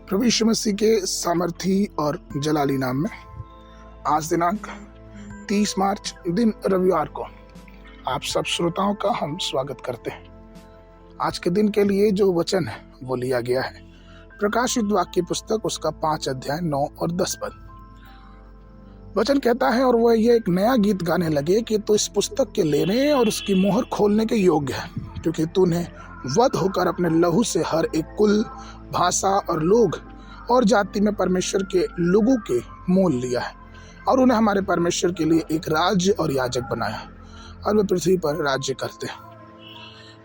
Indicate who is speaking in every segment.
Speaker 1: प्रभु यीशु मसीह के सामर्थी और जलाली नाम में आज दिनांक 30 मार्च दिन रविवार को आप सब श्रोताओं का हम स्वागत करते हैं। आज के दिन के लिए जो वचन है वो लिया गया है प्रकाशित वाक्य पुस्तक उसका 5 अध्याय 9 और 10 पद। वचन कहता है, और वह ये एक नया गीत गाने लगे कि तू इस पुस्तक के लेने और उसकी मोहर खोलने के योग्य है, क्योंकि तूने वध होकर अपने लहू से हर एक कुल, भाषा और लोग और जाति में परमेश्वर के लोगों के मोल लिया है और उन्हें हमारे परमेश्वर के लिए एक राज्य और याजक बनाया और वे पृथ्वी पर राज्य करते हैं।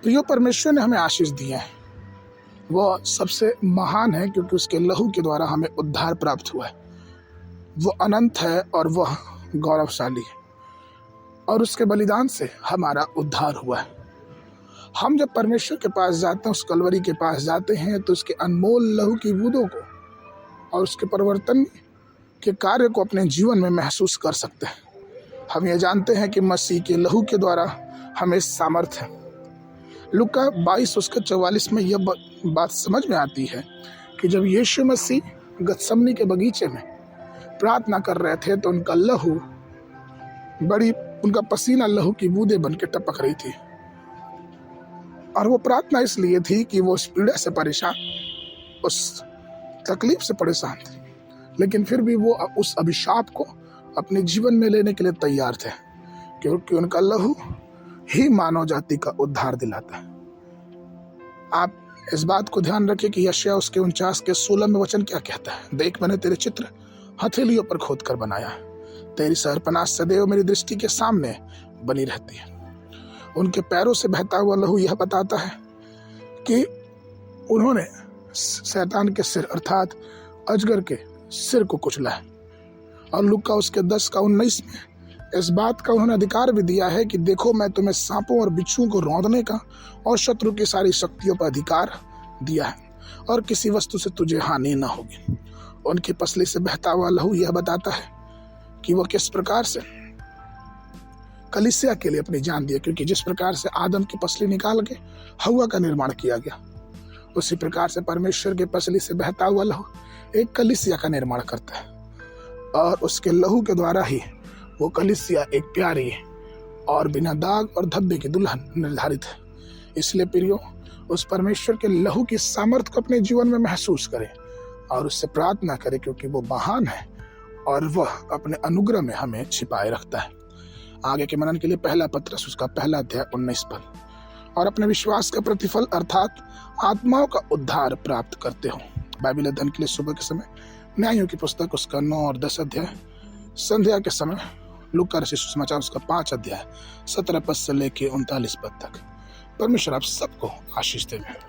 Speaker 1: प्रियो, परमेश्वर ने हमें आशीष दिए हैं। वह सबसे महान है क्योंकि उसके लहू के द्वारा हमें उद्धार प्राप्त हुआ है। वो अनंत है और वह गौरवशाली है और उसके बलिदान से हमारा उद्धार हुआ है। हम जब परमेश्वर के पास जाते हैं, उस कलवरी के पास जाते हैं, तो उसके अनमोल लहू की बूंदों को और उसके परिवर्तन के कार्य को अपने जीवन में महसूस कर सकते हैं। हम ये जानते हैं कि मसीह के लहू के द्वारा हमें सामर्थ्य है। लूका 22 उसके 44 में यह बात समझ में आती है कि जब यीशु मसीह गतसमनी के बगीचे में प्रार्थना कर रहे थे तो उनका पसीना लहू की बूंदें बन के टपक रही थी। और वो प्रार्थना इसलिए थी कि वो उस पीड़ा से परेशान, उस तकलीफ से परेशान थे, लेकिन फिर भी वो उस अभिशाप को अपने जीवन में लेने के लिए तैयार थे, क्योंकि उनका लहू ही मानव जाति का उद्धार दिलाता है। आप इस बात को ध्यान रखें कि यशायाह उसके 49 के 16 में वचन क्या कहता है। देख, मैंने तेरे चित्र हथेलियों पर खोद कर बनाया है, तेरी सरपनाह सदैव मेरी दृष्टि के सामने बनी रहती है। उनके पैरों से बहता हुआ लहू यह बताता है कि उन्होंने शैतान के सिर अर्थात अजगर के सिर को कुचला है। और लूका उसके 10 का 19 में इस बात का उन्होंने अधिकार भी दिया है कि देखो, मैं तुम्हें सांपों और बिच्छुओं को रौंदने का और शत्रु की सारी शक्तियों पर अधिकार दिया है और किसी वस्तु से तुझे हानि न होगी। उनकी पसली से बहता हुआ लहू यह बताता है कि वह किस प्रकार से कलीसिया के लिए अपनी जान दिया, क्योंकि जिस प्रकार से आदम की पसली निकाल के हव्वा का निर्माण किया गया, उसी प्रकार से परमेश्वर के पसली से बहता हुआ लहू एक कलीसिया का निर्माण करता है और उसके लहू के द्वारा ही वो कलीसिया एक प्यारी और बिना दाग और धब्बे की दुल्हन निर्धारित है। इसलिए प्रियो, उस परमेश्वर के लहू की सामर्थ्य को अपने जीवन में महसूस करें और उससे प्रार्थना करें, क्योंकि वो महान है और वह अपने अनुग्रह में हमें छिपाए रखता है। आगे के मनन के लिए पहला पत्रस उसका 1 अध्याय 19 पद। और अपने विश्वास का प्रतिफल अर्थात आत्माओं का उद्धार प्राप्त करते हो। बाइबल अध्ययन के लिए सुबह के समय न्यायों की पुस्तक उसका 9 और 10 अध्याय, संध्या के समय लूका रचित सुसमाचार उसका 5 अध्याय 17 पद से लेके 39 पद तक। परमेश्वर आप सबको आशीष देवे।